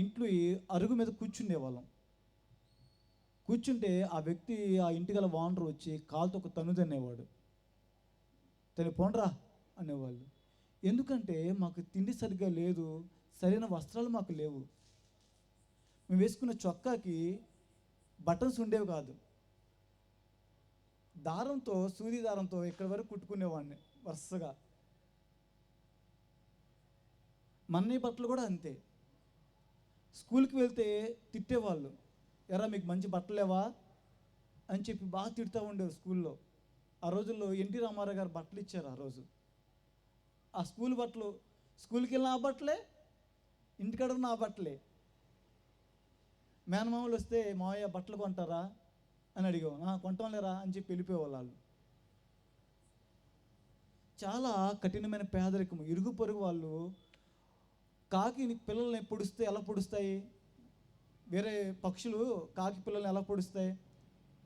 ఇంట్లో అరుగు మీద కూర్చుండేవాళ్ళం. కూర్చుంటే ఆ వ్యక్తి, ఆ ఇంటి గల ఓనర్ వచ్చి కాలుతో ఒక తన్ను తన్నేవాడు. పోండ్రా అనేవాళ్ళు. ఎందుకంటే మాకు తిండి సరిగ్గా లేదు, సరైన వస్త్రాలు మాకు లేవు. మేము వేసుకున్న చొక్కాకి బటన్స్ ఉండేవి కాదు. దారంతో, సూది దారంతో ఇక్కడి వరకు కుట్టుకునేవాడిని వరుసగా. మన్నయ్య బట్టలు కూడా అంతే. స్కూల్కి వెళ్తే తిట్టేవాళ్ళు, ఎరా మీకు మంచి బట్టలు లేవా అని చెప్పి బాగా తిడుతూ ఉండేవి స్కూల్లో. ఆ రోజుల్లో ఎన్టీ రామారావు గారు బట్టలు ఇచ్చారు. ఆ రోజు ఆ స్కూల్ బట్టలు, స్కూల్కి వెళ్ళిన ఆ బట్టలే, ఇంటికాడ ఉన్న ఆ బట్టలే. మేనమామలు వస్తే మావయ్య బట్టలు కొంటారా అని అడిగేవాళ్ళు. కొంటాం లేరా అని చెప్పి వెళ్ళిపోయేవాళ్ళు వాళ్ళు. చాలా కఠినమైన పేదరికం. ఇరుగు పొరుగు వాళ్ళు కాకి పిల్లల్ని పొడిస్తే ఎలా పొడుస్తాయి, వేరే పక్షులు కాకి పిల్లల్ని ఎలా పొడుస్తాయి,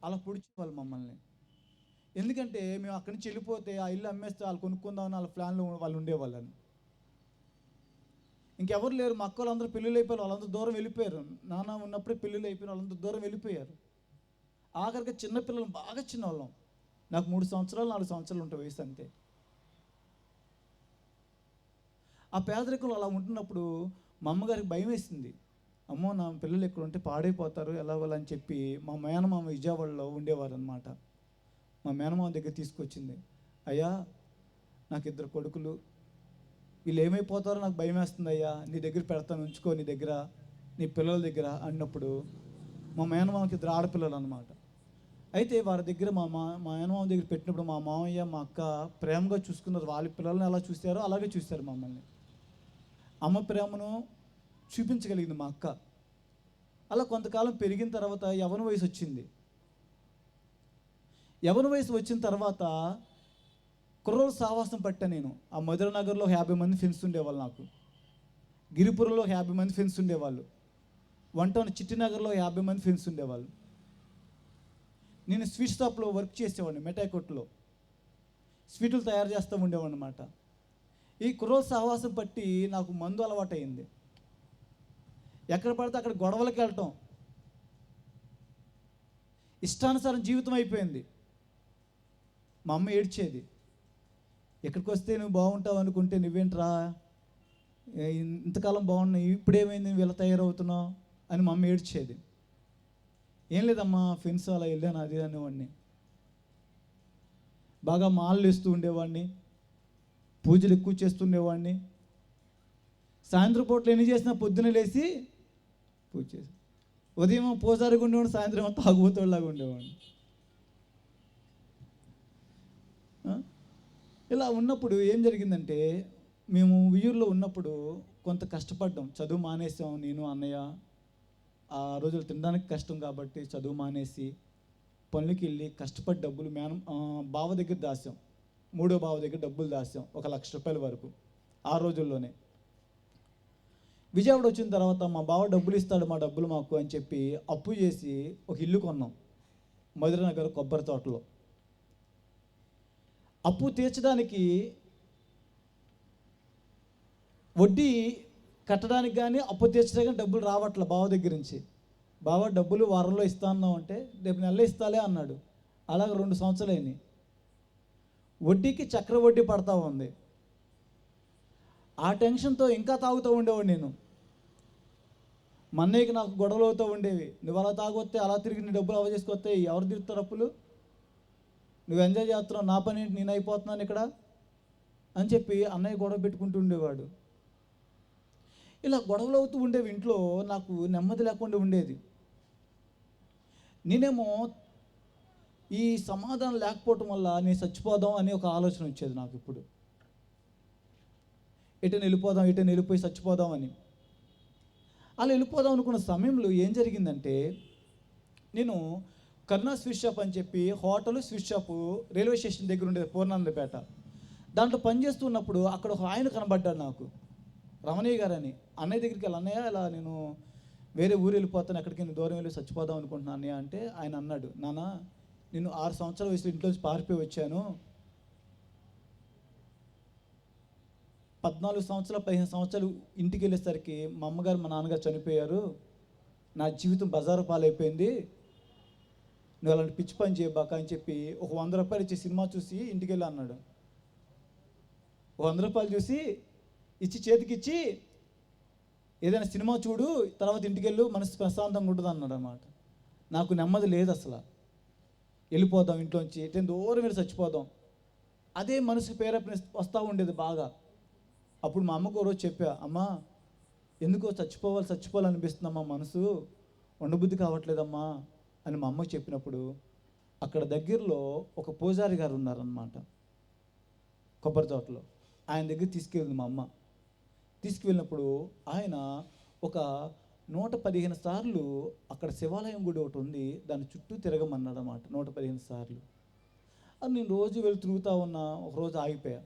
అలా పొడిచేవాళ్ళు మమ్మల్ని. ఎందుకంటే మేము అక్కడి నుంచి వెళ్ళిపోతే ఆ ఇల్లు అమ్మేస్తే వాళ్ళు కొనుక్కుందామని వాళ్ళ ప్లాన్లో వాళ్ళు ఉండేవాళ్ళని. ఇంకెవరు లేరు. మా అక్క వాళ్ళందరూ పెళ్ళిళ్ళు అయిపోయారు, వాళ్ళందరూ దూరం వెళ్ళిపోయారు. నాన్న ఉన్నప్పుడే పెళ్ళిళ్ళు అయిపోయారు, వాళ్ళందరూ దూరం వెళ్ళిపోయారు. ఆఖరికి చిన్నపిల్లలు, బాగా చిన్నవాళ్ళం. నాకు 3 సంవత్సరాలు 4 సంవత్సరాలు ఉంటాయి వయసు అంతే. ఆ పేదరికంలో అలా ఉంటున్నప్పుడు మా అమ్మగారికి భయం వేసింది. అమ్మో నా పిల్లలు ఇక్కడ ఉంటే పాడైపోతారు ఎలాగోలని చెప్పి మా మేనమామ విజయవాడలో ఉండేవారు అనమాట. మా మేనమామ దగ్గర తీసుకొచ్చింది. అయ్యా నాకు 2 కొడుకులు, వీళ్ళు ఏమైపోతారో నాకు భయం వేస్తుంది అయ్యా, నీ దగ్గర పెడతాను, ఉంచుకో నీ దగ్గర, నీ పిల్లల దగ్గర అన్నప్పుడు, మా మేనమామకి 2 ఆడపిల్లలు అనమాట. అయితే వారి దగ్గర మా మేనమామ దగ్గర పెట్టినప్పుడు మా మామయ్య మా అక్క ప్రేమగా చూసుకున్నారు. వాళ్ళ పిల్లల్ని ఎలా చూస్తారో అలాగే చూస్తారు మమ్మల్ని. అమ్మ ప్రేమను చూపించగలిగింది మా అక్క. అలా కొంతకాలం పెరిగిన తర్వాత యవ్వన వయసు వచ్చింది. యవ్వన వయసు వచ్చిన తర్వాత కుర్రోలు సావాసం పట్టా నేను. ఆ మధురనగర్లో 50 మంది ఫ్రెండ్స్ ఉండేవాళ్ళు నాకు. గిరిపురంలో 50 మంది ఫ్రెండ్స్ ఉండేవాళ్ళు. వంటౌన్ చిట్టినగర్లో 50 మంది ఫ్రెండ్స్ ఉండేవాళ్ళు. నేను స్వీట్ షాప్లో వర్క్ చేసేవాడిని, మిఠాయి కొట్టులో స్వీట్లు తయారు చేస్తూ ఉండేవాడిని అనమాట. ఈ కుర్రోలు సహవాసం పట్టి నాకు మందు అలవాటు అయింది. ఎక్కడ పడితే అక్కడ గొడవలకి వెళ్ళటం, ఇష్టానుసారం జీవితం అయిపోయింది. మా అమ్మ ఏడ్చేది, ఎక్కడికి వస్తే నువ్వు బాగుంటావు అనుకుంటే నువ్వేంట్రా ఇంతకాలం బాగున్నావు, ఇప్పుడేమైంది నువ్వు ఇలా తయారవుతున్నావు అని మా అమ్మ ఏడ్చేది. ఏం లేదమ్మా ఫ్రెండ్స్ అలా వెళ్ళాను అది అనేవాడిని. బాగా మాలలు వేస్తూ ఉండేవాడిని, పూజలు ఎక్కువ చేస్తుండేవాడిని. సాయంత్రం పూటలు ఎన్ని చేసినా పొద్దున్నే లేచి పూజ చేసి, ఉదయం పూజారిగా ఉండేవాడిని, సాయంత్రం తాగుబోతోళ్ళలాగా ఉండేవాడిని. ఇలా ఉన్నప్పుడు ఏం జరిగిందంటే, మేము ఉయ్యూరులో ఉన్నప్పుడు కొంత కష్టపడ్డాం. చదువు మానేసాం నేను అన్నయ్య. ఆ రోజులు తినడానికి కష్టం కాబట్టి చదువు మానేసి పనులకి వెళ్ళి కష్టపడి డబ్బులు బావ దగ్గర దాచాం. 3వ బావ దగ్గర డబ్బులు దాచాం, 1 లక్ష రూపాయల వరకు ఆ రోజుల్లోనే. విజయవాడ వచ్చిన తర్వాత మా బావ డబ్బులు ఇస్తాడు, మా డబ్బులు మాకు అని చెప్పి అప్పు చేసి ఒక ఇల్లు కొన్నాం మధురనగర్ కొబ్బరి తోటలో. అప్పు తీర్చడానికి వడ్డీ కట్టడానికి కానీ అప్పు తీర్చడానికి డబ్బులు రావట్లే బావ దగ్గర నుంచి. బావ డబ్బులు వారంలో ఇస్తా అన్నావు అంటే రేపు నెలలో ఇస్తాలే అన్నాడు. అలాగ 2 సంవత్సరాలు అయినాయి. వడ్డీకి చక్ర వడ్డీ పడతా ఉంది. ఆ టెన్షన్తో ఇంకా తాగుతూ ఉండేవాడు నేను. మా అన్నయ్యకి నాకు గొడవలు అవుతూ ఉండేవి. నువ్వు అలా తాగొస్తే, అలా తిరిగి నీ డబ్బులు అవ చేసుకొస్తే ఎవరు తిరుగుతారు అప్పులు, నువ్వు ఎంజాయ్ చేస్తున్నావు, నా పని ఏంటి, నేను అయిపోతున్నాను ఇక్కడ అని చెప్పి అన్నయ్య గొడవ పెట్టుకుంటూ ఉండేవాడు. ఇలా గొడవలు అవుతూ ఉండేవి. ఇంట్లో నాకు నెమ్మది లేకుండా ఉండేది. నేనేమో ఈ సమాధానం లేకపోవటం వల్ల నేను చచ్చిపోదాం అనే ఒక ఆలోచన వచ్చేది నాకు. ఇప్పుడు ఎటైనా వెళ్ళిపోయి చచ్చిపోదాం అని. అలా వెళ్ళిపోదాం అనుకున్న సమయంలో ఏం జరిగిందంటే, నేను కరుణా స్వీట్ షాప్ అని చెప్పి hotel sweet shop railway station దగ్గర ఉండేది, పూర్ణానందపేట. దాంట్లో పనిచేస్తున్నప్పుడు అక్కడ ఒక ఆయన కనబడ్డాడు నాకు, రమణయ్య గారు అని. అన్నయ్య దగ్గరికి వెళ్ళి, అన్నయ్య ఇలా నేను వేరే ఊరు వెళ్ళిపోతాను, ఎక్కడికి నేను దూరం వెళ్ళి చచ్చిపోదాం అనుకుంటున్నాను అన్నయ్య అంటే, ఆయన అన్నాడు, నాన్న నేను 6 సంవత్సరాల వయసులో ఇంట్లోంచి పారిపోయి వచ్చాను, 14 సంవత్సరాలు 15 సంవత్సరాలు ఇంటికి వెళ్ళేసరికి మా అమ్మగారు మా నాన్నగారు చనిపోయారు, నా జీవితం బజారు పాలైపోయింది, నువ్వు అలాంటి పిచ్చి పని చేయబాక అని చెప్పి ఒక 100 రూపాయలు ఇచ్చి సినిమా చూసి ఇంటికి వెళ్ళి అన్నాడు. 100 రూపాయలు చూసి చేతికిచ్చి ఏదైనా సినిమా చూడు, తర్వాత ఇంటికి వెళ్ళు, మనసు ప్రశాంతంగా ఉంటుంది అన్నాడు అనమాట. నాకు నెమ్మది లేదు అసలు. వెళ్ళిపోదాం ఇంట్లోంచి, ఎటు దూరం వెళ్ళి చచ్చిపోదాం, అదే మనసుకు ప్రేరేపణ వస్తూ ఉండేది బాగా. అప్పుడు మా అమ్మకు రోజు చెప్పా, అమ్మా ఎందుకో చచ్చిపోవాలనిపిస్తుందమ్మా, మనసు ఉండబుద్ధి కావట్లేదమ్మా అని మా అమ్మకు చెప్పినప్పుడు, అక్కడ దగ్గరలో ఒక పూజారి గారు ఉన్నారనమాట కొబ్బరి తోటలో. ఆయన దగ్గర తీసుకెళ్ళింది మా అమ్మ. తీసుకువెళ్ళినప్పుడు ఆయన ఒక 115 సార్లు అక్కడ శివాలయం గుడి ఒకటి ఉంది, దాని చుట్టూ తిరగమన్నాడు అన్నమాట. 115 సార్లు. అది నేను రోజు వెళ్ళి తిరుగుతూ ఉన్నా. ఒకరోజు ఆగిపోయా.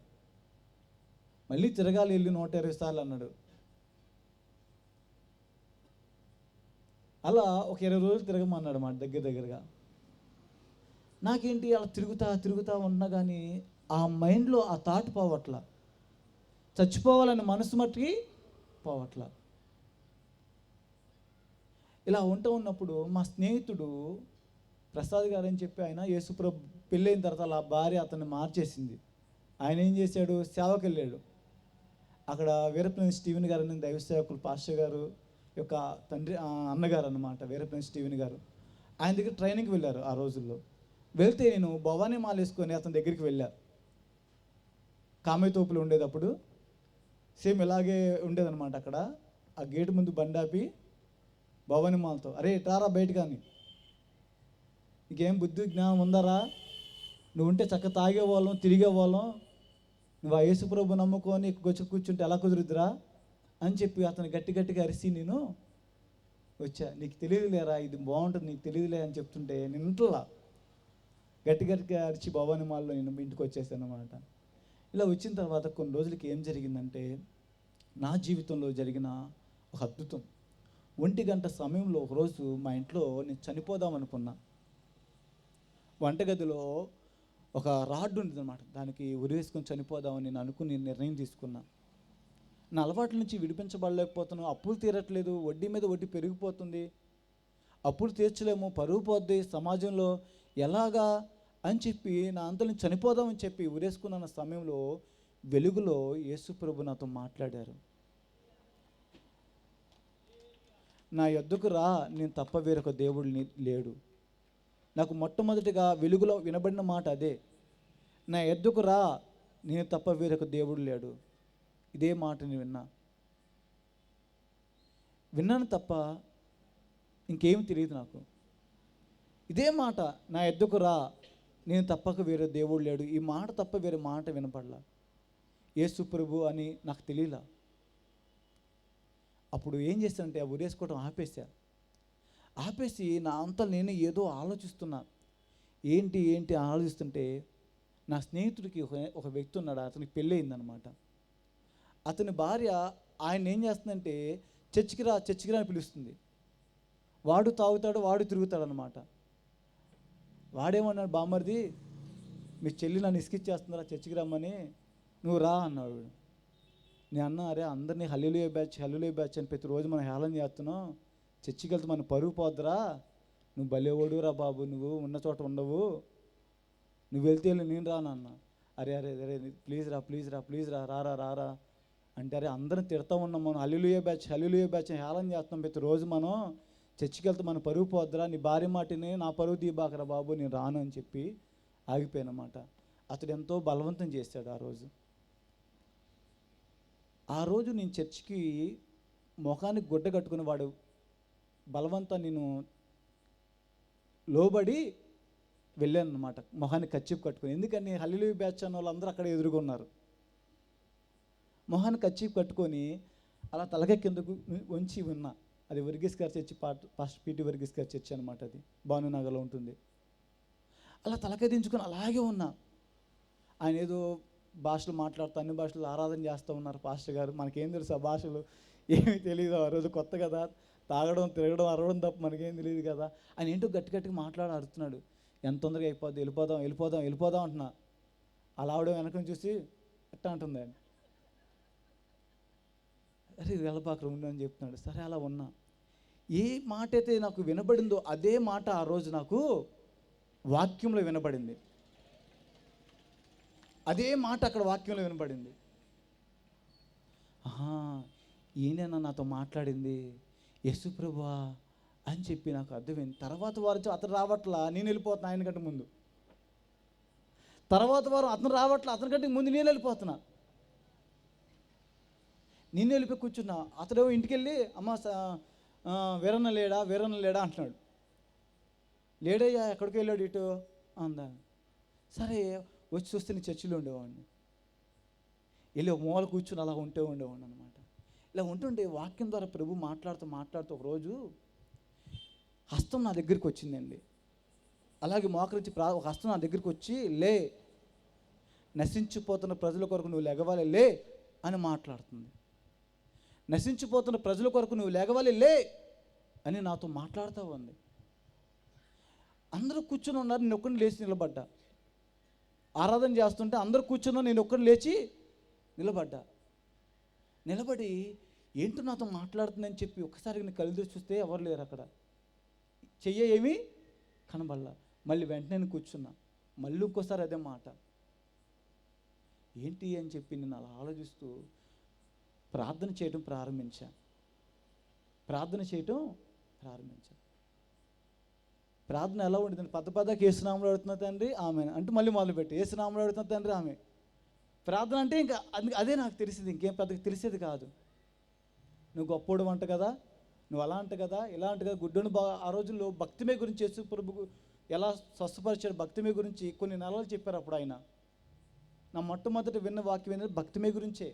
మళ్ళీ తిరగాలి వెళ్ళి 120 సార్లు అన్నాడు. అలా ఒక 20 రోజులు తిరగమన్నాడు అన్నమాట దగ్గరగా. నాకేంటి అలా తిరుగుతా ఉన్నా కానీ ఆ మైండ్లో ఆ థాట్ పోవట్లా, చచ్చిపోవాలని మనసు మట్టుకి పోవట్లా. ఇలా ఉన్నప్పుడు మా స్నేహితుడు ప్రసాద్ గారు అని చెప్పి, ఆయన యేసుప్రభు పెళ్ళైన తర్వాత అలా భార్య అతన్ని మార్చేసింది. ఆయన ఏం చేశాడు, సేవకు వెళ్ళాడు. అక్కడ వీరప్రసాద్ స్టీవెన్ గారు అని దైవ సేవకులు పాస్టర్ గారు యొక్క తండ్రి అన్నగారు అన్నమాట, వీరప్రసాద్ స్టీవెన్ గారు. ఆయన దగ్గర ట్రైనింగ్కి వెళ్ళారు. ఆ రోజుల్లో వెళ్తే నేను భవానీ మాల వేసుకొని అతని దగ్గరికి వెళ్ళా. కామేతోపులు ఉండేటప్పుడు సేమ్ ఇలాగే ఉండేదన్నమాట. అక్కడ ఆ గేటు ముందు బండాపి భవానీ మాలతో, అరే టారా బయట కానీ, నీకేం బుద్ధి జ్ఞానం ఉందారా, నువ్వు ఉంటే చక్క తాగేవాళ్ళం తిరిగేవాళ్ళం, నువ్వు ఆ యేసుప్రభు నమ్ముకొని కూర్చుంటే ఎలా కుదురుద్దురా అని చెప్పి అతను గట్టిగా అరిసి నేను వచ్చా. నీకు తెలియదులేరా, ఇది బాగుంటుంది, నీకు తెలియదులే అని చెప్తుంటే నేను ఇంట్లో గట్టిగా అరిచి భవానీ మాల్లో నేను ఇంటికి వచ్చేసాను అన్నమాట. ఇలా వచ్చిన తర్వాత కొన్ని రోజులకి ఏం జరిగిందంటే, నా జీవితంలో జరిగిన ఒక అద్భుతం. 1 గంట సమయంలో ఒకరోజు మా ఇంట్లో నేను చనిపోదామనుకున్నా. వంటగదిలో ఒక రాడ్ ఉంటుంది అనమాట, దానికి ఉరివేసుకొని చనిపోదామని నేను అనుకుని నిర్ణయం తీసుకున్నా. నా అలవాట్ల నుంచి విడిపించబడలేకపోతున్నాను, అప్పులు తీరట్లేదు, వడ్డీ మీద వడ్డీ పెరిగిపోతుంది, అప్పులు తీర్చలేము, పరువు పోద్ది సమాజంలో, ఎలాగా అని చెప్పి నా అంతలో చనిపోదామని చెప్పి ఉరేసుకున్న సమయంలో వెలుగులో యేసుప్రభు నాతో మాట్లాడారు. నా యొద్దకు రా, నేను తప్ప వేరొక దేవుడు లేడు. నాకు మొట్టమొదటిగా వెలుగులో వినబడిన మాట అదే, నా యొద్దకు రా, నేను తప్ప వేరొక దేవుడు లేడు. ఇదే మాటని విన్నాను తప్ప ఇంకేం తెలియదు నాకు. ఇదే మాట, నా యొద్దకు రా, నేను తప్పక వేరే దేవుడు లేడు, ఈ మాట తప్ప వేరే మాట వినపడలా. యేసు ప్రభు అని నాకు తెలియలా. అప్పుడు ఏం చేశానంటే ఆ ఉరేసుకోవడం ఆపేసి నా అంతా నేను ఏదో ఆలోచిస్తున్నా. ఏంటి ఆలోచిస్తుంటే, నా స్నేహితుడికి ఒక వ్యక్తి ఉన్నాడు, అతనికి పెళ్ళి అయిందనమాట. అతని భార్య ఆయన ఏం చేస్తుందంటే చర్చికి రా అని పిలుస్తుంది. వాడు తాగుతాడు, వాడు తిరుగుతాడు అనమాట. వాడేమన్నాడు, బామ్మర్ది మీ చెల్లి నన్ను ఇసుకిచ్చేస్తున్నారా, చర్చికి రమ్మని, నువ్వు రా అన్నాడు. నేను అన్నా, అరే అందరినీ హల్లెలూయా బ్యాచ్ అని ప్రతిరోజు మనం హేళన చేస్తున్నాం, చర్చికి వెళ్తే మన పరుగు పోద్దురా, నువ్వు భలేవాడురా బాబు, నువ్వు ఉన్న చోట ఉండవు, నువ్వు వెళ్తే నేను రాను అన్న. అరే ప్లీజ్ రా రారా అంటే, అరే అందరం తిడతా ఉన్నాం మనం, హల్లెలూయా బ్యాచ్ అని హేళన చేస్తున్నాం ప్రతిరోజు మనం, చర్చికి వెళ్తే మన పరుగు పోద్దురా, నీ భార్య మాటిని నా పరుగు తీబాకరా బాబు, నేను రాను అని చెప్పి ఆగిపోయానమాట. అతడు ఎంతో బలవంతం చేశాడు. ఆ రోజు నేను చర్చికి ముఖానికి గుడ్డ కట్టుకుని, వాడు బలవంతం నేను లోబడి వెళ్ళాను అనమాట, మొహానికి కచ్చిప్ కట్టుకుని. ఎందుకని హల్లెలూయా బ్యాచ్ అన్న వాళ్ళందరూ అక్కడ ఎదుర్కొన్నారు. మొహానికి కచ్చిప్ కట్టుకొని అలా తలకాయ కిందకు వంచి ఉన్నా. అది వర్గీస్ గారి చర్చి, పాస్టర్ పీటీ వర్గీస్ గారి చర్చి అనమాట, అది భానునగర్లో ఉంటుంది. అలా తలకాయ దించుకొని అలాగే ఉన్నా. ఆయన ఏదో భాషలు మాట్లాడుతూ అన్ని భాషలు ఆరాధన చేస్తూ ఉన్నారు పాస్టర్ గారు. మనకేం తెలుసు ఆ భాషలు, ఏమీ తెలియదు. ఆ రోజు కొత్త కదా, తాగడం తిరగడం అరవడం తప్ప మనకేం తెలియదు కదా. ఆయన ఏంటో గట్టిగా అరుతున్నాడు. ఎంత తొందరగా అయిపోద్ది, వెళ్ళిపోదాం అంటున్నా. అలా ఆవిడ వెనకని చూసి ఎట్టా అంటుంది, ఆయన అరే వెళ్ళబాక ఉండు అని చెప్తున్నాడు. సరే అలా ఉన్నా. ఏ మాట అయితే నాకు వినబడిందో అదే మాట ఆ రోజు నాకు వాక్యంలో వినబడింది. అదే మాట అక్కడ వాక్యంలో వినబడింది. ఆహా, ఈయనేనా నాతో మాట్లాడింది, యేసు ప్రభువా అని చెప్పి నాకు అర్థమైంది. తర్వాత వారు అతను రావట్లా, నేను వెళ్ళిపోతున్నా ఆయన కంటే ముందు. తర్వాత వారం అతను రావట్లా, అతని కంటే ముందు నేను వెళ్ళిపోతున్నా. నేను వెళ్ళిపోయి కూర్చున్నా. అతడేమో ఇంటికి వెళ్ళి అమ్మ వీరన్న లేడా అంటున్నాడు. లేడయ్యా, ఎక్కడికి వెళ్ళాడు ఇటు అందా. సరే వచ్చి చూస్తే నేను చర్చిలో ఉండేవాడిని. వెళ్ళి ఒక మూల కూర్చుని అలా ఉండేవాడిని అనమాట. ఇలా ఉంటుండే వాక్యం ద్వారా ప్రభు మాట్లాడుతూ ఒకరోజు హస్తం నా దగ్గరికి వచ్చిందండి. అలాగే మోకరించి ఒక హస్తం నా దగ్గరికి వచ్చి, లే, నశించిపోతున్న ప్రజల కొరకు నువ్వు లెగవాలి లే అని మాట్లాడుతుంది. నశించిపోతున్న ప్రజల కొరకు నువ్వు లెగవాలి లే అని నాతో మాట్లాడుతూ ఉంది. అందరూ కూర్చొని ఉన్నారు, నేను ఒక్కడిని లేచి నిలబడ్డా. ఆరాధన చేస్తుంటే అందరూ కూర్చున్నా, నేను ఒక్కడిని లేచి నిలబడి ఏంటో నాతో మాట్లాడుతుందని చెప్పి ఒక్కసారి నేను కళ్ళు తెరిచి చూస్తే ఎవరు లేరు అక్కడ. ఏమీ కనబడలా. మళ్ళీ వెంటనే నేను కూర్చున్నా. మళ్ళీ ఇంకోసారి అదే మాట. ఏంటి అని చెప్పి నేను అలా ఆలోచిస్తూ ప్రార్థన చేయటం ప్రారంభించా. ప్రార్థన ఎలా ఉండేదండి? పద్దకి ఏసునామములో అడుగుతున్నా తండ్రి ఆమె అంటూ మళ్ళీ మొదలుపెట్టి ఏసునామములో అడుగుతున్నా తండ్రి ఆమె. ప్రార్థన అంటే ఇంకా అదే నాకు తెలిసింది, ఇంకేం పెద్దగా తెలిసేది కాదు. నువ్వు గొప్పోడు అంట కదా, నువ్వు అలా అంట కదా, ఇలా అంట కదా. గుడ్డను ఆ రోజుల్లో భక్తిమే గురించి యేసు ప్రభువు ఎలా స్వస్థపరిచాడు భక్తిమే గురించి కొన్ని నెలలు చెప్పారు అప్పుడు ఆయన. నా మొట్టమొదటి విన్న వాక్యం ఏంటంటే భక్తిమే గురించే.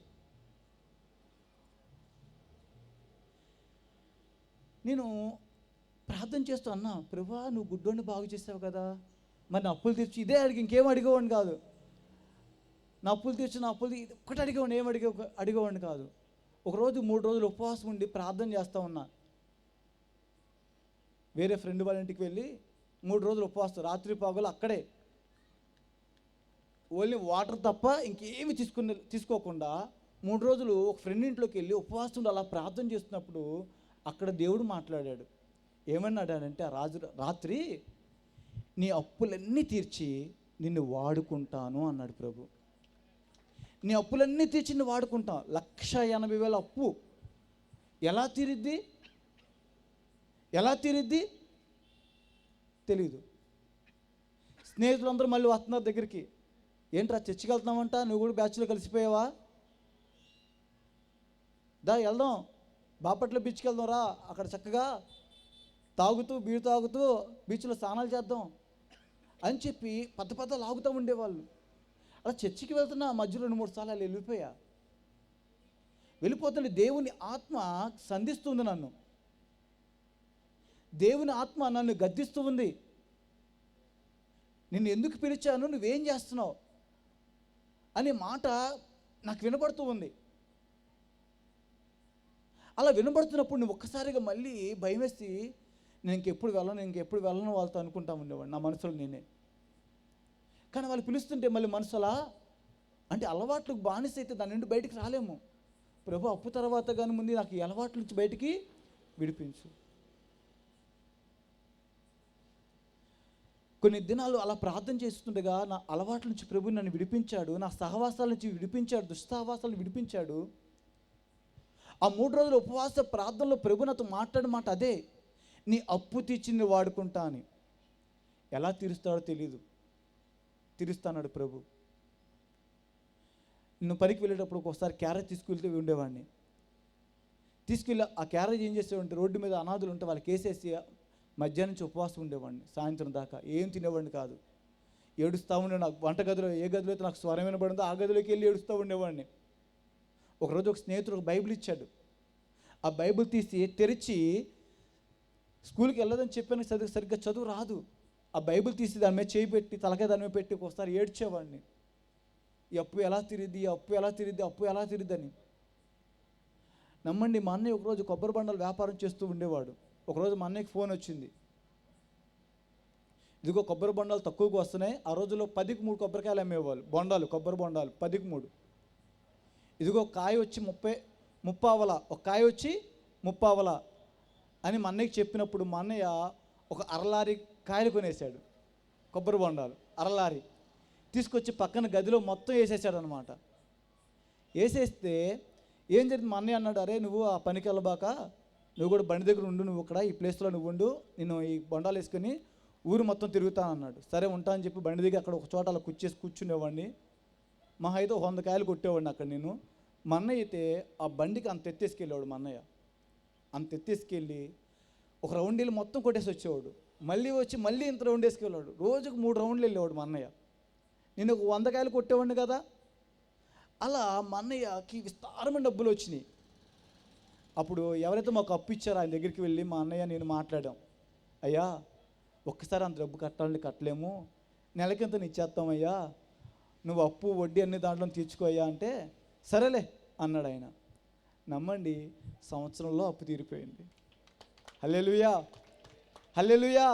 నేను ప్రార్థన చేస్తూ అన్నా, ప్రభువా నువ్వు గుడ్డోని బాగు చేసావు కదా, మరి నా అప్పులు తీర్చి ఇదే అడిగి ఇంకేం అడిగేవాడిని కాదు. నా అప్పులు తీర్చి ఒక్కటి అడిగేవాడిని, ఏం అడిగేవాడిని కాదు. ఒకరోజు 3 రోజులు ఉపవాసం ఉండి ప్రార్థన చేస్తూ ఉన్నా. వేరే ఫ్రెండ్ వాళ్ళ ఇంటికి వెళ్ళి 3 రోజులు ఉపవాసం, రాత్రి పగలు అక్కడే. ఓన్లీ వాటర్ తప్ప ఇంకేమి తీసుకోకుండా 3 రోజులు ఒక ఫ్రెండ్ ఇంట్లోకి వెళ్ళి ఉపవాసం అలా ప్రార్థన చేస్తున్నప్పుడు అక్కడ దేవుడు మాట్లాడాడు. ఏమన్నాడంటే, రాత్రి నీ అప్పులన్నీ తీర్చి నిన్ను వాడుకుంటాను అన్నాడు ప్రభు. నీ అప్పులన్నీ తీర్చి నిన్ను వాడుకుంటాను. 1,80,000 అప్పు ఎలా తీరిద్ది తెలీదు. స్నేహితులందరూ మళ్ళీ వస్తున్నారు దగ్గరికి. ఏంట్రా చర్చికి వెళ్తున్నామంట, నువ్వు కూడా బ్యాచ్లో కలిసిపోయావా, దా వెళ్దాం, బాపట్ల బీచ్కి వెళ్దాం రా, అక్కడ చక్కగా బీరు తాగుతూ బీచ్లో స్నానాలు చేద్దాం అని చెప్పి పెద్ద లాగుతూ ఉండేవాళ్ళు. అలా చర్చికి వెళ్తున్నా మధ్యలో 2-3 సార్లు అలా వెళ్ళిపోతుంటే దేవుని ఆత్మ సంధిస్తుంది నన్ను. దేవుని ఆత్మ నన్ను గద్దిస్తూ ఉంది. నిన్ను ఎందుకు పిలిచాను, నువ్వేం చేస్తున్నావు అనే మాట నాకు వినబడుతూ ఉంది. అలా వినబడుతున్నప్పుడు నువ్వు ఒక్కసారిగా మళ్ళీ భయం వేసి నేను ఇంకెప్పుడు వెళ్ళను వాళ్ళతో అనుకుంటా ఉండేవాడు నా మనసులో నేనే. కానీ వాళ్ళు పిలుస్తుంటే మళ్ళీ మనసులా అంటే అలవాట్లకు బానిస అయితే దాని నుండి బయటికి రాలేము. ప్రభు అప్పు తర్వాత కానీ ముందు నాకు ఈ అలవాట్ల నుంచి బయటికి విడిపించు. కొన్ని దినాలు అలా ప్రార్థన చేస్తుండగా నా అలవాట్ల నుంచి ప్రభు నన్ను విడిపించాడు. నా సహవాసాల నుంచి విడిపించాడు, దుస్సహవాసాలను విడిపించాడు. ఆ 3 రోజుల ఉపవాస ప్రార్థనలో ప్రభు నాతో మాట్లాడిన మాట అదే, నీ అప్పు తీర్చింది వాడుకుంటా అని. ఎలా తీరుస్తాడో తెలీదు, తీరుస్తాడు ప్రభు. నేను పనికి వెళ్ళేటప్పుడు ఒకసారి క్యారేజ్ తీసుకెళ్తే ఉండేవాడిని. తీసుకెళ్ళి ఆ క్యారేజ్ ఏం చేసేవాడిని, రోడ్డు మీద అనాథులు ఉంటే వాళ్ళకి వేసేసి మధ్యాహ్నం నుంచి ఉపవాసం ఉండేవాడిని, సాయంత్రం దాకా ఏం తినేవాడిని కాదు. ఏడుస్తూ ఉండే నాకు వంటగదిలో, ఏ గదిలో అయితే నాకు స్వరం వినబడిందో ఆ గదిలోకి వెళ్ళి ఏడుస్తూ ఉండేవాడిని. ఒకరోజు ఒక స్నేహితుడు ఒక బైబిల్ ఇచ్చాడు. ఆ బైబిల్ తీసి తెరిచి, స్కూల్కి వెళ్ళదని చెప్పాను, సరిగ్గా చదువు రాదు. ఆ బైబిల్ తీసి దాని మీద చేయి పెట్టి, తలకాయ దాని మీద పెట్టి ఒకసారి ఏడ్చేవాడిని. ఈ అప్పు ఎలా తీరిద్ది అని. నమ్మండి, మా అన్నయ్య ఒకరోజు కొబ్బరి బండలు వ్యాపారం చేస్తూ ఉండేవాడు. ఒకరోజు మా అన్నయ్యకి ఫోన్ వచ్చింది, ఇదిగో కొబ్బరి బొండాలు తక్కువగా వస్తున్నాయి. ఆ రోజుల్లో 10కి 3 కొబ్బరికాయలు అమ్మేవాళ్ళు, కొబ్బరి బొండాలు 10కి 3. ఇదిగో కాయ వచ్చి ముప్పావల, ఒక కాయ వచ్చి ముప్పావల అని మా అన్నయ్యకి చెప్పినప్పుడు మా అన్నయ్య ఒక అరలారి కాయలు కొనేసాడు, కొబ్బరి బొండాలు అరలారి తీసుకొచ్చి పక్కన గదిలో మొత్తం వేసేసాడు అనమాట. వేసేస్తే ఏం జరిగింది, మా అన్నయ్య అన్నాడు, అరే నువ్వు ఆ పనికి వెళ్ళబాక, నువ్వు కూడా బండి దగ్గర ఉండు, నువ్వు ఇక్కడ ఈ ప్లేస్లో నువ్వు ఉండు, నేను ఈ బొండాలు వేసుకొని ఊరు మొత్తం తిరుగుతాను అన్నాడు. సరే ఉంటా అని చెప్పి బండి దగ్గర అక్కడ ఒక చోట అలా కూర్చునేవాడిని. మా అయితే 100 కాయలు కొట్టేవాడిని అక్కడ నేను. మా అన్నయ్య అయితే ఆ బండికి అంత ఎత్తేసుకెళ్ళేవాడు. మా అన్నయ్య అంత ఎత్తేసుకెళ్ళి ఒక రౌండ్ వెళ్ళి మొత్తం కొట్టేసి వచ్చేవాడు, మళ్ళీ వచ్చి మళ్ళీ ఇంత రౌండ్ వేసుకెళ్ళాడు. రోజుకు 3 రౌండ్లు వెళ్ళేవాడు మా అన్నయ్య. నేను ఒక 100 కాయలు కొట్టేవాడిని కదా. అలా మా అన్నయ్యకి విస్తారమైన డబ్బులు వచ్చినాయి. అప్పుడు ఎవరైతే మాకు అప్పు ఇచ్చారో ఆయన దగ్గరికి వెళ్ళి మా అన్నయ్య నేను మాట్లాడాం, అయ్యా ఒక్కసారి అంత డబ్బు కట్టాలంటే కట్టలేము, నెలకింత ఇచ్చేస్తామయ్యా, నువ్వు అప్పు వడ్డీ అన్ని దాంట్లో తీర్చుకోయ్యా అంటే సరేలే అన్నాడు ఆయన. నమ్మండి, సంవత్సరంలో అప్పు తీరిపోయింది. హల్లెలూయా, హల్లెలూయా.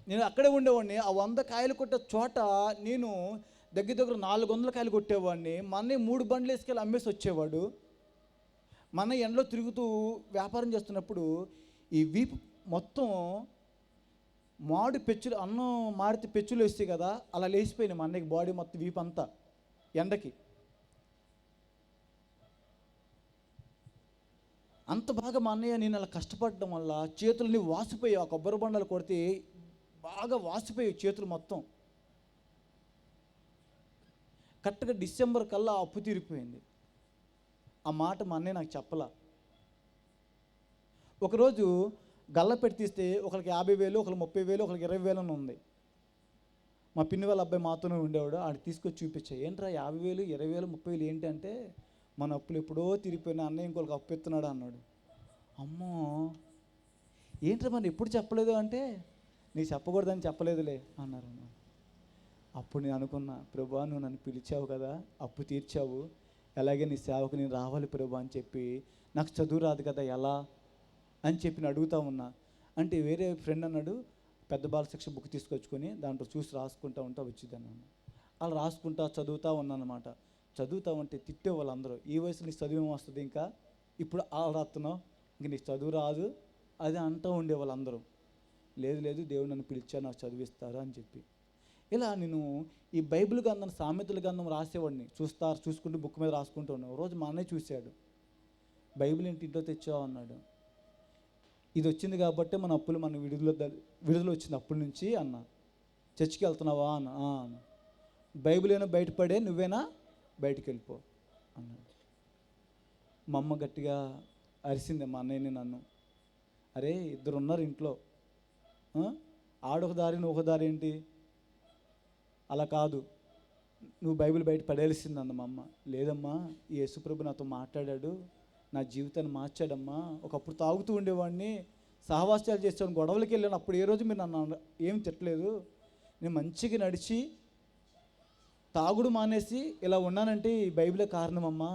నేను అక్కడే ఉండేవాడిని. ఆ 100 కాయలు కొట్టే చోట నేను దగ్గర దగ్గర 400 కాయలు కొట్టేవాడిని. మా అన్నయ్య 3 బండ్లు వేసుకెళ్ళి అమ్మేసి వచ్చేవాడు. మా అన్నయ్య ఎండలో తిరుగుతూ వ్యాపారం చేస్తున్నప్పుడు ఈ వీపు మొత్తం మాడు పెచ్చులు, అన్నం మాడితే పెచ్చులు వేస్తాయి కదా, అలా లేచిపోయినాయి మా అన్నయ్యకి బాడీ మొత్తం, వీపు అంతా ఎండకి. అంత బాగా మా అన్నయ్య నేను అలా కష్టపడడం వల్ల చేతులని వాసిపోయాయి. ఆ కొబ్బరి బండలు కొడితే బాగా వాసిపోయాయి చేతులు మొత్తం. కరెక్ట్గా డిసెంబర్ కల్లా అప్పు తీరిపోయింది. ఆ మాట మా అన్నయ్య నాకు చెప్పలా. ఒకరోజు గల్ల పెట్టి తీస్తే ఒకరికి 50,000, ఒకరికి 30,000, ఒకరికి 20,000 అని ఉంది. మా పిన్ని వాళ్ళ అబ్బాయి మాతోనే ఉండేవాడు. ఆడికి తీసుకొచ్చి చూపించా, ఏంట్రా 50,000, 20,000, 30,000 ఏంటి అంటే, మన అప్పులు ఎప్పుడో తిరిగిపోయినా, అన్నయ్య ఇంకొకరికి అప్పు ఎత్తున్నాడు అన్నాడు. అమ్మో ఏంట్రా మరి ఎప్పుడు చెప్పలేదు అంటే, నీకు చెప్పకూడదని చెప్పలేదులే అన్నారు. అప్పుడు నేను అనుకున్నా, ప్రభా నువ్వు నన్ను పిలిచావు కదా, అప్పు తీర్చావు, ఎలాగే నీ సేవకు నేను రావాలి ప్రభా అని చెప్పి, నాకు చదువు రాదు కదా ఎలా అని చెప్పి నేను అడుగుతా ఉన్నా. అంటే వేరే ఫ్రెండ్ అన్నాడు, పెద్ద బాలశిక్ష బుక్ తీసుకొచ్చుకొని దాంట్లో చూసి రాసుకుంటా వచ్చింది అన్నాను. అలా రాసుకుంటా చదువుతూ ఉన్నాను అనమాట. చదువుతా ఉంటే తిట్టే వాళ్ళందరూ, ఈ వయసులో నీకు చదువు ఏమో వస్తుంది, ఇంకా ఇప్పుడు అలా రాస్తున్నావు, ఇంక నీకు చదువు రాదు అది అంటూ ఉండే వాళ్ళందరూ. లేదు లేదు దేవుడు నన్ను పిలిచా, నాకు చదివిస్తారు అని చెప్పి. ఇలా నేను ఈ బైబిల్ గ్రంథం, సామెతల గ్రంథం రాసేవాడిని, చూసుకుంటూ బుక్ మీద రాసుకుంటూ ఉన్నాను. రోజు మా అన్నయ్య చూశాడు, బైబిల్ ఇంట్లో తెచ్చావు అన్నాడు. ఇది వచ్చింది కాబట్టి మన అప్పులు మన విడుదల వచ్చింది అప్పుల నుంచి అన్న. చర్చికి వెళ్తున్నావా అన్న. బైబిల్ ఏమైనా బయటపడే, నువ్వేనా బయటికి వెళ్ళిపో అన్నాడు. మా అమ్మ గట్టిగా అరిసింది మా అన్నయ్యని నన్ను, అరే 2 ఉన్నారు ఇంట్లో, ఆడొక దారి నువ్వు ఒక దారి ఏంటి, అలా కాదు, నువ్వు బైబిల్ బయట పడేయాల్సిందన్న మా అమ్మ. లేదమ్మా, ఈ యేసుప్రభు నాతో మాట్లాడాడు, నా జీవితాన్ని మార్చాడమ్మా. ఒకప్పుడు తాగుతూ ఉండేవాడిని, సహవాసాలు చేసేవాడిని, గొడవలకి వెళ్ళాను. అప్పుడు ఏ రోజు మీరు నన్ను ఏం తిట్టలేదు. నేను మంచిగా నడిచి తాగుడు మానేసి ఇలా ఉన్నానంటే ఈ బైబిలే కారణమమ్మా.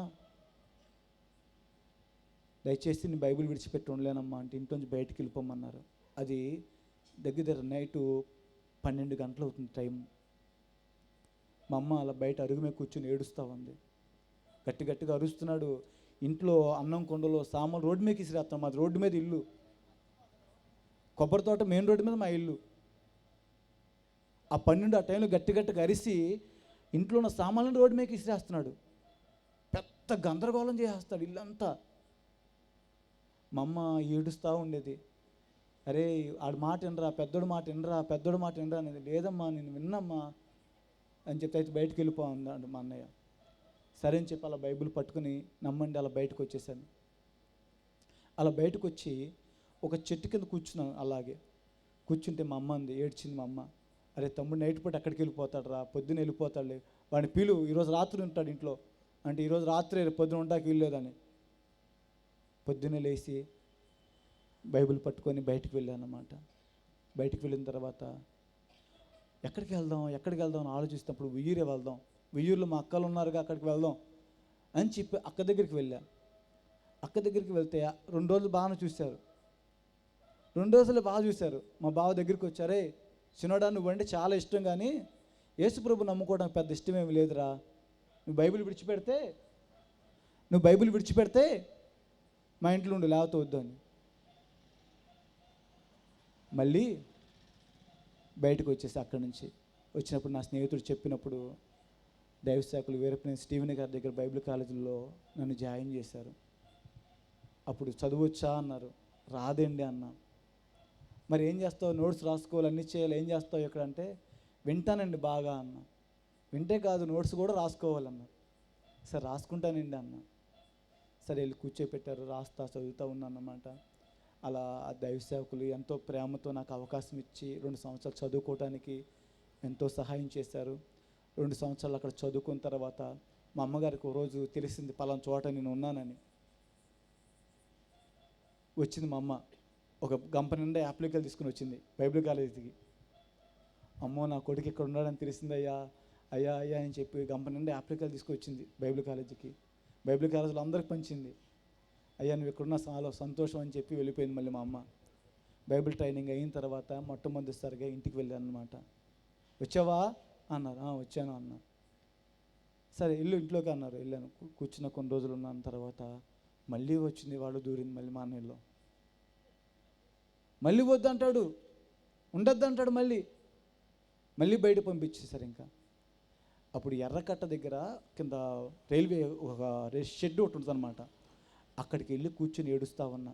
దయచేసి నేను బైబిల్ విడిచిపెట్టి ఉండలేనమ్మా అంటే ఇంట్లోంచి బయటికి వెళ్ళిపోమన్నారు. అది దగ్గర నైటు 12 గంటలు అవుతుంది టైం. మా అమ్మ అలా బయట అరుగు మీద కూర్చొని ఏడుస్తూ ఉంది. గట్టిగా అరుస్తున్నాడు. ఇంట్లో అన్నం కొండలో సామాన్లు రోడ్డు మీదకి ఇసిరేస్తాం. మాది రోడ్డు మీద ఇల్లు, కొబ్బరి తోట మెయిన్ రోడ్డు మీద మా ఇల్లు. ఆ 12 ఆ టైంలో గట్టిగా అరిసి ఇంట్లో ఉన్న సామాన్లను రోడ్డు మీదకి ఇసిరేస్తున్నాడు. పెద్ద గందరగోళం చేసేస్తాడు ఇల్లంతా. మా అమ్మ ఏడుస్తూ ఉండేది, అరే ఆడి మాట వినరా, పెద్దోడు మాట వినరా అనేది. లేదమ్మా నేను విన్నమ్మా అని చెప్తే, అయితే బయటకు వెళ్ళిపో అన్నాడు మా అన్నయ్య. సరే అని చెప్పి అలా బైబిల్ పట్టుకుని నమ్మండి అలా బయటకు వచ్చేసాను. అలా బయటకు వచ్చి ఒక చెట్టు కింద కూర్చున్నాను. అలాగే కూర్చుంటే మా అమ్మ అంది, ఏడ్చింది మా అమ్మ, అరే తమ్ముడు నైట్ పూట ఎక్కడికి వెళ్ళిపోతాడు రా, పొద్దున్న వెళ్ళిపోతాడులే, వాడిని పిలు, ఈరోజు రాత్రి ఉంటాడు ఇంట్లో అంటే, ఈరోజు రాత్రి పొద్దున ఉంటాకి వెళ్ళలేదని. పొద్దున్నే లేచి బైబిల్ పట్టుకొని బయటకు వెళ్ళాను అన్నమాట. బయటకు వెళ్ళిన తర్వాత ఎక్కడికి వెళ్దాం అని ఆలోచిస్తున్నప్పుడు ఉయ్యూరే వెళ్దాం, ఉయ్యూరులో మా అక్కలు ఉన్నారుగా, అక్కడికి వెళ్దాం అని చెప్పి అక్క దగ్గరికి వెళ్ళా. అక్క దగ్గరికి వెళ్తే 2 రోజులు బాగానే చూశారు. 2 రోజులు బాగా చూశారు. మా బావ దగ్గరికి వచ్చారే, చిన్నోడా నువ్వంటే చాలా ఇష్టం, కానీ యేసుప్రభు నమ్ముకోవడానికి పెద్ద ఇష్టమేమి లేదురా, నువ్వు బైబిల్ విడిచిపెడితే నువ్వు బైబిల్ విడిచిపెడితే మా ఇంట్లో ఉండు, లేకపోతే వద్దు అని. మళ్ళీ బయటకు వచ్చేసి అక్కడి నుంచి వచ్చినప్పుడు నా స్నేహితుడు చెప్పినప్పుడు దైవ సేవకులు వీరపనేని స్టీవెన్ గారి దగ్గర బైబిల్ కాలేజీలో నన్ను జాయిన్ చేశారు. అప్పుడు చదువొచ్చా అన్నారు. రాదండి అన్నా. మరి ఏం చేస్తావు, నోట్స్ రాసుకోవాలి, అన్నీ చేయాలి, ఏం చేస్తావు ఇక్కడ అంటే వింటానండి బాగా అన్న. వింటే కాదు, నోట్స్ కూడా రాసుకోవాలన్న. సరే రాసుకుంటానండి అన్న. సరే వెళ్ళి కూర్చోపెట్టారు, రాస్తా చదువుతూ ఉన్నానన్నమాట. అలా ఆ దైవ సేవకులు ఎంతో ప్రేమతో నాకు అవకాశం ఇచ్చి 2 సంవత్సరాలు చదువుకోవటానికి ఎంతో సహాయం చేశారు. 2 సంవత్సరాలు అక్కడ చదువుకున్న తర్వాత మా అమ్మగారికి ఒక రోజు తెలిసింది పలానా చోట నేను ఉన్నానని. వచ్చింది మా అమ్మ, ఒక గంప నిండా యాప్లికలు తీసుకుని వచ్చింది బైబిల్ కాలేజీకి. అమ్మో నా కొడుకు ఇక్కడ ఉన్నాడని తెలిసిందయ్యా, అయ్యా అయ్యా అని చెప్పి గంప నిండా యాప్లికలు తీసుకొచ్చింది బైబిల్ కాలేజీకి. బైబిల్ కాలేజీలో అందరికి పంచింది. అయ్యా నువ్వు ఇక్కడున్న చాలా సంతోషం అని చెప్పి వెళ్ళిపోయింది. మళ్ళీ మా అమ్మ బైబిల్ ట్రైనింగ్ అయిన తర్వాత మొట్టమొదటిసారిగా ఇంటికి వెళ్ళాను అనమాట. వచ్చావా అన్నారు. వచ్చాను అన్నా. సరే ఇంట్లోకి అన్నారు. వెళ్ళాను, కూర్చున్న కొన్ని రోజులు ఉన్నాను. తర్వాత మళ్ళీ వచ్చింది, వాడు దూరింది మళ్ళీ మా అన్నయ్యలో. మళ్ళీ వద్దు అంటాడు, ఉండొద్దు అంటాడు, మళ్ళీ బయట పంపించేశారు. ఇంకా అప్పుడు ఎర్రకట్ట దగ్గర కింద రైల్వే ఒక షెడ్ ఒకటి ఉంటుంది అనమాట. అక్కడికి వెళ్ళి కూర్చొని ఏడుస్తా ఉన్నా.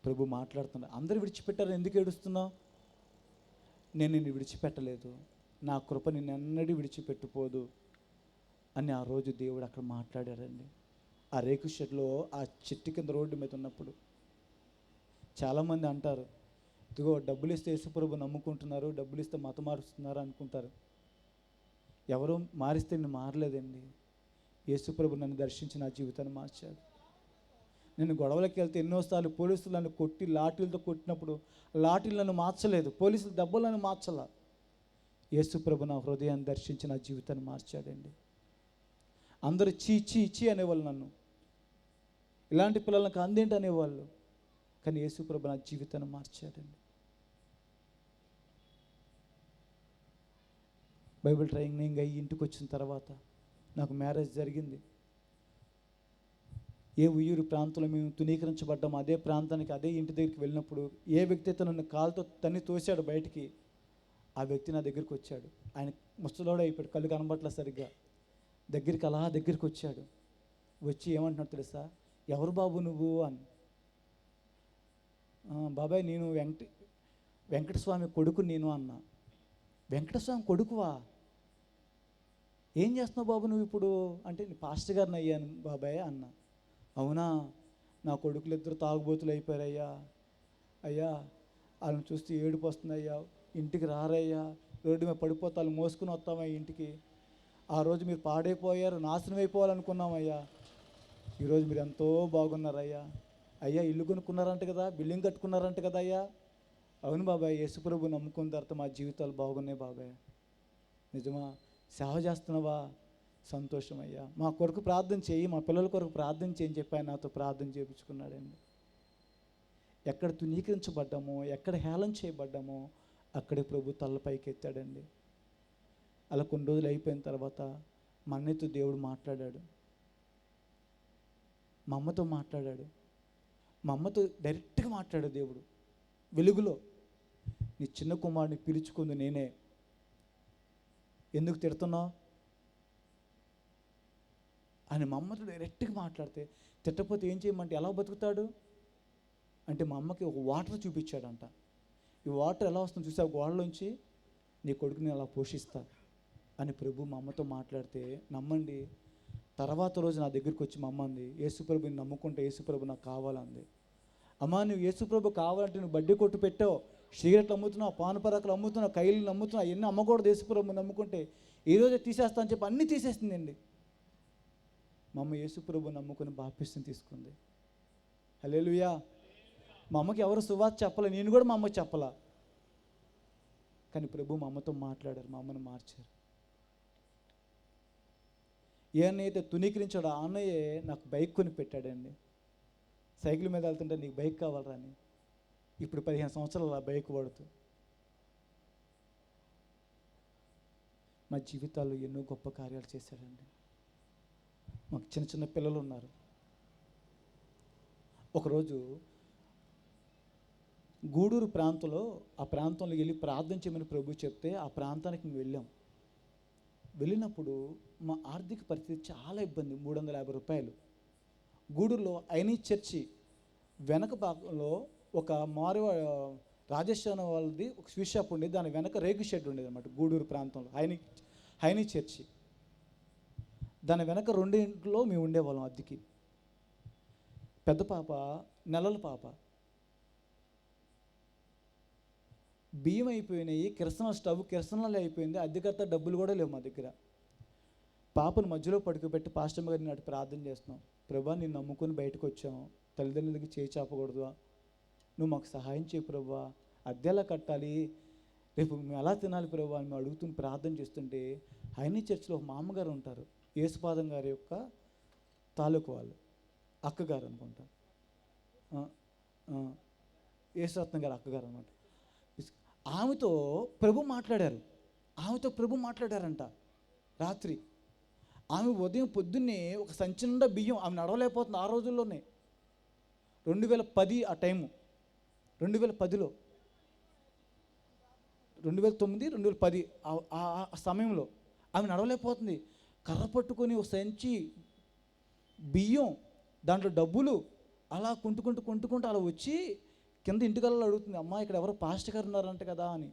ప్రభు మాట్లాడుతున్నా, అందరూ విడిచిపెట్టారు, ఎందుకు ఏడుస్తున్నావు? నేను నిన్ను విడిచిపెట్టలేదు, నా కృప నిన్ను ఎన్నడూ విడిచిపెట్టుపోదు అని ఆ రోజు దేవుడు అక్కడ మాట్లాడారండి. ఆ రేకు షెడ్లో ఆ చెట్టు కింద రోడ్డు మీద ఉన్నప్పుడు చాలామంది అంటారు, ఇదిగో డబ్బులు ఇస్తే యేసుప్రభు నమ్ముకుంటున్నారు, డబ్బులు ఇస్తే మతం మారుస్తున్నారు అనుకుంటారు. ఎవరో మారిస్తే నేను మారలేదండి. యేసుప్రభు నన్ను దర్శించి నా జీవితాన్ని మార్చాడు. నేను గొడవలకి వెళ్తే ఎన్నోసార్లు పోలీసులు నన్ను కొట్టి లాఠీలతో కొట్టినప్పుడు లాఠీలు నన్ను మార్చలేదు, పోలీసులు దెబ్బలు నన్ను మార్చలా. యేసుప్రభు నా హృదయాన్ని దర్శించి నా జీవితాన్ని మార్చాడండి. అందరూ చీ అనేవాళ్ళు, నన్ను ఇలాంటి పిల్లలకు అందేంటి అనేవాళ్ళు. కానీ యేసుప్రభు నా జీవితాన్ని మార్చాడండి. బైబిల్ ట్రైనింగ్ అయ్యి ఇంటికి వచ్చిన తర్వాత నాకు మ్యారేజ్ జరిగింది. ఏ ఉయ్యూరు ప్రాంతంలో మేము తునీకరించబడ్డాము, అదే ప్రాంతానికి అదే ఇంటి దగ్గరికి వెళ్ళినప్పుడు ఏ వ్యక్తి అయితే నన్ను కాలుతో తన్ని తోశాడు బయటికి, ఆ వ్యక్తి నా దగ్గరికి వచ్చాడు. ఆయన ముసలోడు అయిపోయాడు, కళ్ళు కనబట్ల సరిగ్గా. దగ్గరికి వచ్చాడు. వచ్చి ఏమంటున్నాడు తెలుసా? ఎవరు బాబు నువ్వు అని. బాబాయ్ నేను వెంకటస్వామి కొడుకు నేను అన్నా. వెంకటస్వామి కొడుకువా? ఏం చేస్తున్నావు బాబు నువ్వు ఇప్పుడు అంటే? పాస్టర్ గారిని అయ్యాను బాబాయ్ అన్న. అవునా, నా కొడుకులు ఇద్దరు తాగుబోతులు అయిపోయారయ్యా. అయ్యా వాళ్ళని చూస్తే ఏడుపు వస్తుందయ్యా, ఇంటికి రారయ్యా, రోడ్డు మీద పడిపోతే వాళ్ళు మోసుకుని వస్తామయ్యా ఇంటికి. ఆ రోజు మీరు పాడైపోయారు, నాశనం అయిపోవాలనుకున్నామయ్యా, ఈరోజు మీరు ఎంతో బాగున్నారయ్యా. అయ్యా ఇల్లు కొనుక్కున్నారంట కదా, బిల్డింగ్ కట్టుకున్నారంట కదా అయ్యా. అవును బాబాయ్, యేసుప్రభు నమ్ముకున్న తర్వాత మా జీవితాలు బాగున్నాయి బాబాయ్. నిజమా? సేవ చేస్తున్నావా? సంతోషం అయ్యా, మా కొరకు ప్రార్థన చేయి, మా పిల్లల కొరకు ప్రార్థన చేయని చెప్పి ఆయన నాతో ప్రార్థన చేయించుకున్నాడండి. ఎక్కడ తునీకరించబడ్డామో, ఎక్కడ హేళన చేయబడ్డామో అక్కడే ప్రభు తలపైకి ఎత్తాడండి. అలా కొన్ని రోజులు అయిపోయిన తర్వాత మా అన్నయ్యతో దేవుడు మాట్లాడాడు, మా అమ్మతో మాట్లాడాడు. మా అమ్మతో డైరెక్ట్గా మాట్లాడాడు దేవుడు వెలుగులో. నీ చిన్న కుమారుని పిలుచుకుంది నేనే, ఎందుకు తిడుతున్నావు అని మా అమ్మతో డైరెక్ట్గా మాట్లాడితే, తిట్టకపోతే ఏం చేయమంటే ఎలా బతుకుతాడు అంటే, మా అమ్మకి ఒక వాటర్ చూపించాడంట. ఈ వాటర్ ఎలా వస్తుందో చూసా, గోడలోంచి నీ కొడుకుని అలా పోషిస్తా అని ప్రభు మా అమ్మతో మాట్లాడితే, నమ్మండి తర్వాత రోజు నా దగ్గరికి వచ్చి మా అమ్మ అంది, యేసుప్రభుని నమ్ముకుంటే యేసుప్రభు నాకు కావాలంది. అమ్మ నువ్వు యేసుప్రభు కావాలంటే నువ్వు బడ్డీ కొట్టు పెట్టావు, సిగరెట్లు అమ్ముతున్నావు, పానపరాకులు అమ్ముతున్నావు, కైలు అమ్ముతున్నావు, అవన్నీ అమ్మకూడదు, యేసుప్రభు నమ్ముకుంటే ఈరోజే తీసేస్తా అని చెప్పి అన్నీ తీసేస్తుందండి. మా అమ్మ యేసుప్రభు నమ్ముకుని బాప్తిసం తీసుకుంది. హల్లెలూయా. మా అమ్మకి ఎవరు సువార్త చెప్పలే, నేను కూడా మా అమ్మకి చెప్పలా. కానీ ప్రభు మా అమ్మతో మాట్లాడారు, మా అమ్మను మార్చారు. ఏ అన్నయ్య అయితే తునీకరించాడో ఆ అన్నయ్యే నాకు బైక్ కొని పెట్టాడండి. సైకిల్ మీద వెళ్తుంటే నీకు బైక్ కావాలరా అని. ఇప్పుడు 15 సంవత్సరాలు ఆ బైక్ వాడుతూ మా జీవితాల్లో ఎన్నో గొప్ప కార్యాలు చేశాడండి. మాకు చిన్న చిన్న పిల్లలు ఉన్నారు. ఒకరోజు గూడూరు ప్రాంతంలో ఆ ప్రాంతంలో వెళ్ళి ప్రార్థన చేయమని ప్రభు చెప్తే ఆ ప్రాంతానికి మేము వెళ్ళాం. వెళ్ళినప్పుడు మా ఆర్థిక పరిస్థితి చాలా ఇబ్బంది. 350 రూపాయలు. గూడూరులో ఐనీ చర్చి వెనక భాగంలో ఒక రాజస్థాన్ వాళ్ళది ఒక స్వీట్ షాప్ ఉండేది. దాని వెనక రేగు షెడ్ ఉండేది అనమాట. గూడూరు ప్రాంతంలో ఐనీ చర్చి దాని వెనక 2 ఇంట్లో మేము ఉండేవాళ్ళం అద్దెకి. పెద్ద పాప నెలల పాప. బియ్యం అయిపోయినాయి, కిరసనాలు అయిపోయింది, అద్దెకర్త డబ్బులు కూడా లేవు మా దగ్గర. పాపను మధ్యలో పడుకోబెట్టి పాస్టర్ గారిని నాటి ప్రార్థన చేస్తున్నాం. ప్రభా, నేను నమ్ముకొని బయటకు వచ్చాము, తల్లిదండ్రులకి చేయి చాపకూడదు, నువ్వు మాకు సహాయం చేయి ప్రభా, అద్దె ఎలా కట్టాలి, రేపు మేము ఎలా తినాలి ప్రభా అని మేము అడుగుతున్న ప్రార్థన చేస్తుంటే ఐనీ చర్చిలో ఒక మామగారు ఉంటారు, యేసుపాదం గారి యొక్క తాలూకు వాళ్ళు, అక్కగారు అనుకుంటా, యేసురత్నం గారు అక్కగారు అనమాట. ఆమెతో ప్రభు మాట్లాడారంట రాత్రి. ఆమె ఉదయం పొద్దున్నే ఒక సంచి నిండా బియ్యం, ఆమె నడవలేకపోతుంది. ఆ రోజుల్లోనే 2010 ఆ టైము, 2010లో 2009, 2010 ఆ సమయంలో ఆమె నడవలేకపోతుంది. కర్ర పట్టుకొని ఒక సంచి బియ్యం, దాంట్లో డబ్బులు అలా కుంటుకుంటూ అలా వచ్చి కింద ఇంటికల్లా అడుగుతుంది, అమ్మా ఇక్కడ ఎవరో పాస్టర్ గారు ఉన్నారంట కదా అని.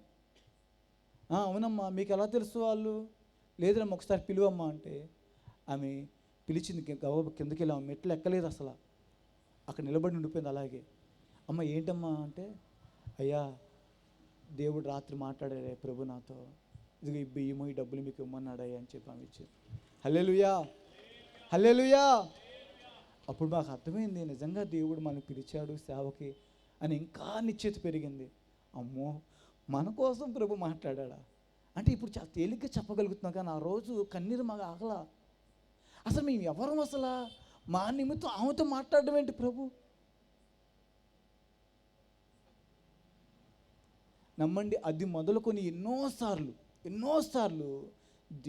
అవునమ్మా, మీకు ఎలా తెలుసు వాళ్ళు? లేదమ్మా ఒకసారి పిలువమ్మా అంటే ఆమె పిలిచింది. గబాబు కిందకి వెళ్ళాము, మెట్లు ఎక్కలేదు అసలు, అక్కడ నిలబడి ఉండిపోయింది అలాగే. అమ్మ ఏంటమ్మా అంటే, అయ్యా దేవుడు రాత్రి మాట్లాడారే ప్రభు నాతో, ఇదిగో ఈ బియ్యము ఈ డబ్బులు మీకు ఇమ్మన్నాడయ్యా అని చెప్పి ఆమె ఇచ్చింది. హల్లెలూయా, హల్లెలూయా. అప్పుడు మాకు అర్థమైంది, నిజంగా దేవుడు మనల్ని పిలిచాడు సేవకి అని. ఇంకా నిశ్చిత పెరిగింది. అమ్మో, మన కోసం ప్రభు మాట్లాడా అంటే ఇప్పుడు చాలా తేలిగ్గా చెప్పగలుగుతున్నాం, కానీ ఆ రోజు కన్నీరు మాకు ఆగలా. అసలు మేము ఎవరం? అసలు మా నిమిత్తం ఆమెతో మాట్లాడడం ఏంటి ప్రభు? నమ్మండి, అది మొదలుకొని ఎన్నోసార్లు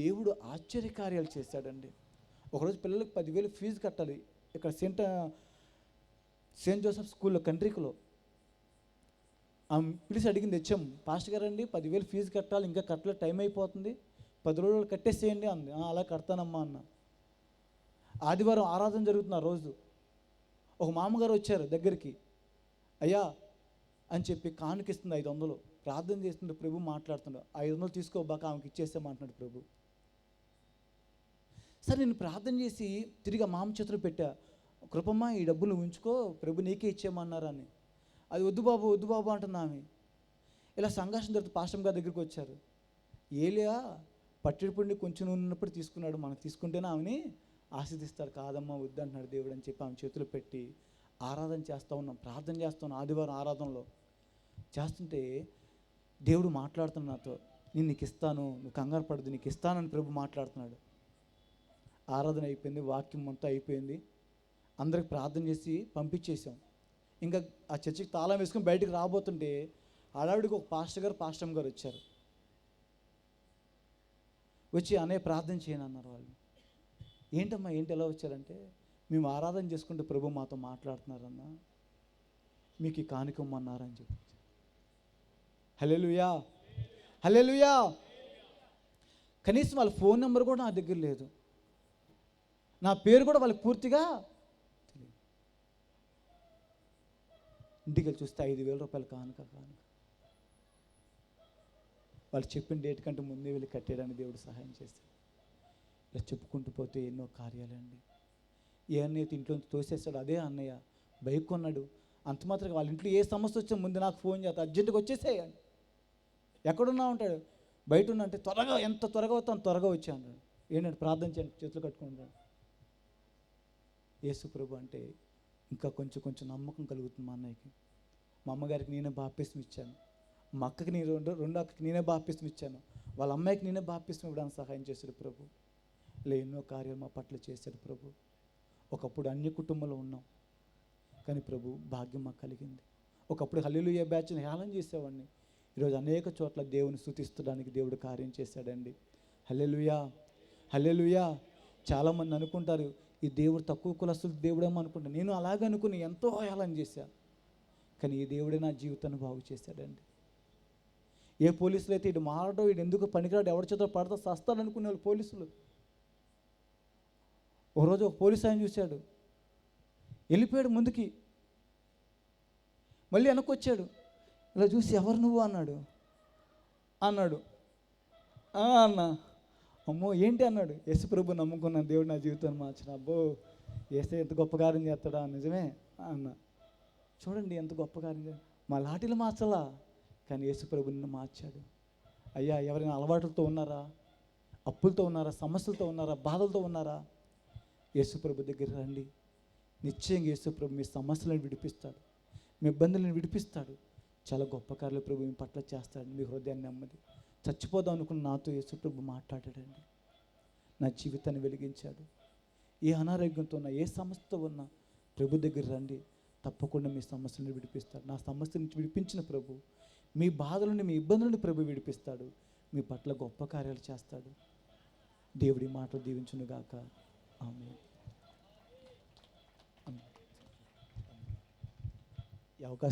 దేవుడు ఆశ్చర్యకార్యాలు చేశాడండి. ఒకరోజు పిల్లలకు 10,000 ఫీజు కట్టాలి ఇక్కడ సెయింట్ జోసెఫ్ స్కూల్లో కంట్రీకులో. ఆమె పిలిచి అడిగింది, తెచ్చాం పాస్టర్ గారండి 10,000 ఫీజు కట్టాలి, ఇంకా కట్టలే, టైం అయిపోతుంది, 10 రోజులు కట్టేసేయండి అంది. అలా కడతానమ్మా అన్న. ఆదివారం ఆరాధన జరుగుతుంది. ఆ రోజు ఒక మామగారు వచ్చారు దగ్గరికి, అయ్యా అని చెప్పి కానుకిస్తుంది 500. ప్రార్థన చేస్తుంటే ప్రభు మాట్లాడుతున్నాడు, 500 తీసుకోబాక ఆమెకి ఇచ్చేసామంటున్నాడు ప్రభు. సరే నేను ప్రార్థన చేసి తిరిగి మామ చేతులు పెట్టా, కృపమ్మ ఈ డబ్బులు ఉంచుకో, ప్రభు నీకే ఇచ్చేయమన్నారని. అది వద్దు బాబు అంటుంది ఆమె. ఇలా సంఘర్షణ జరుగుతుంది. పాస్టర్ గారి దగ్గరికి వచ్చారు, ఏలియా పట్టెడుపుండి కొంచెం ఉన్నప్పుడు తీసుకున్నాడు, మనం తీసుకుంటేనే ఆమెని ఆశీర్దిస్తారు, కాదమ్మా వద్దు అంటున్నాడు దేవుడు అని చెప్పి ఆమె చేతులు పెట్టి ఆరాధన చేస్తూ ఉన్నాం, ప్రార్థన చేస్తున్నాం. ఆదివారం ఆరాధనలో చేస్తుంటే దేవుడు మాట్లాడుతున్నాడు నాతో, నేను నీకు ఇస్తాను, నువ్వు కంగారు పడదు, నీకు ఇస్తానని ప్రభు మాట్లాడుతున్నాడు. ఆరాధన అయిపోయింది, వాక్యం మొత్తం అయిపోయింది, అందరికి ప్రార్థన చేసి పంపించేసాం. ఇంకా ఆ చర్చికి తాళం వేసుకుని బయటకు రాబోతుంటే ఆడావిడికి ఒక పాస్టర్ గారు వచ్చారు. వచ్చి అనే ప్రార్థన చేయను అన్నారు వాళ్ళు. ఏంటమ్మా ఏంటి ఎలా వచ్చారంటే, మేము ఆరాధన చేసుకుంటే ప్రభు మాతో మాట్లాడుతున్నారన్నా, మీకు ఈ కానుకమ్మన్నారని చెప్పి. హల్లెలూయా, హల్లెలూయా. కనీసం వాళ్ళ ఫోన్ నెంబర్ కూడా నా దగ్గర లేదు, నా పేరు కూడా వాళ్ళకి పూర్తిగా తెలియదు. ఇంటికి వెళ్ళి చూస్తే 5,000 రూపాయలు కానుక. వాళ్ళు చెప్పిన డేట్ కంటే ముందే వెళ్ళి కట్టేయడానికి దేవుడు సహాయం చేశాడు. ఇలా చెప్పుకుంటూ పోతే ఎన్నో కార్యాలండి. ఏ అన్నయ్య ఇంట్లో తోసేస్తాడు, అదే అన్నయ్య బైక్ కొన్నాడు, అంత మాత్రం వాళ్ళ ఇంట్లో ఏ సమస్య వచ్చా ముందు నాకు ఫోన్ చేస్తా, అర్జెంటుగా వచ్చేసేయాలి, ఎక్కడున్నా ఉంటాడు, బయట ఉన్నా అంటే త్వరగా, ఎంత త్వరగా అవుతాను త్వరగా వచ్చా అన్నాడు. ఏంటంటే ప్రార్థన చేయండి, చేతులు కట్టుకుంటాడు. యేసు ప్రభు అంటే ఇంకా కొంచెం నమ్మకం కలుగుతుంది మా అన్నయ్యకి. మా అమ్మగారికి నేనే బాప్తిస్మం ఇచ్చాను, మా అక్కకి నేను రెండో అక్కకి నేనే బాప్తిస్మం ఇచ్చాను, వాళ్ళ అమ్మాయికి నేనే బాప్తిస్మం ఇవ్వడానికి సహాయం చేశాడు ప్రభు. ఇలా ఎన్నో కార్యాలు మా పట్ల చేశాడు ప్రభు. ఒకప్పుడు అన్య కుటుంబంలో ఉన్నాం, కానీ ప్రభు భాగ్యం మాకు కలిగింది. ఒకప్పుడు హల్లెలూయా బ్యాచ్ని హేళన చేసేవాడిని, ఈరోజు అనేక చోట్ల దేవుని స్తుతించడానికి దేవుడు కార్యం చేశాడండి. హల్లెలూయా, హల్లెలూయా. చాలామంది అనుకుంటారు, ఈ దేవుడు తక్కువ కులస్తులు దేవుడేమో అనుకుంటా. నేను అలాగే అనుకుని ఎంతో హేళన చేశా. కానీ ఈ దేవుడే నా జీవితాన్ని బాగు చేశాడండి. ఏ పోలీసులు అయితే ఇటు మారడం, ఇటు ఎందుకు పనికిరాడు, ఎవరి చేతిలో పడతా సస్తాడు అనుకునే వాళ్ళు పోలీసులు. ఒకరోజు ఒక పోలీసు ఆయన చూశాడు, వెళ్ళిపోయాడు ముందుకి, మళ్ళీ వెనక్కి వచ్చాడు. ఇలా చూసి ఎవరు నువ్వు అన్నాడు. అన్న అమ్మో ఏంటి అన్నాడు. యేసుప్రభు నమ్ముకున్నాను, దేవుడు నా జీవితాన్ని మార్చిన. అబ్బో ఏసే ఎంత గొప్ప కార్యం చేస్తాడా, నిజమే అన్న. చూడండి ఎంత గొప్ప కార్యం. మా లాఠీలు మార్చలా, కానీ యేసుప్రభు నిన్ను మార్చాడు. అయ్యా, ఎవరైనా అలవాట్లతో ఉన్నారా, అప్పులతో ఉన్నారా, సమస్యలతో ఉన్నారా, బాధలతో ఉన్నారా, యేసుప్రభు దగ్గర రండి. నిశ్చయంగా యేసుప్రభు మీ సమస్యలను విడిపిస్తాడు, మీ ఇబ్బందులను విడిపిస్తాడు. చాలా గొప్ప కార్యాలు ప్రభు మీ పట్ల చేస్తాడు. మీ హృదయాన్ని నెమ్మది. చచ్చిపోదాం అనుకున్న నాతో యేసుప్రభు మాట్లాడాడండి. నా జీవితాన్ని వెలిగించాడు. ఏ అనారోగ్యంతో ఉన్నా, ఏ సమస్యతో ఉన్నా ప్రభు దగ్గర రండి, తప్పకుండా మీ సమస్యలను విడిపిస్తాడు. నా సమస్య నుంచి విడిపించిన ప్రభు మీ బాధల నుండి, మీ ఇబ్బందుల నుండి ప్రభు విడిపిస్తాడు. మీ పట్ల గొప్ప కార్యాలు చేస్తాడు. దేవుడి మాటలు దీవించునుగాక. ఆమేన్. ఈ అవకాశం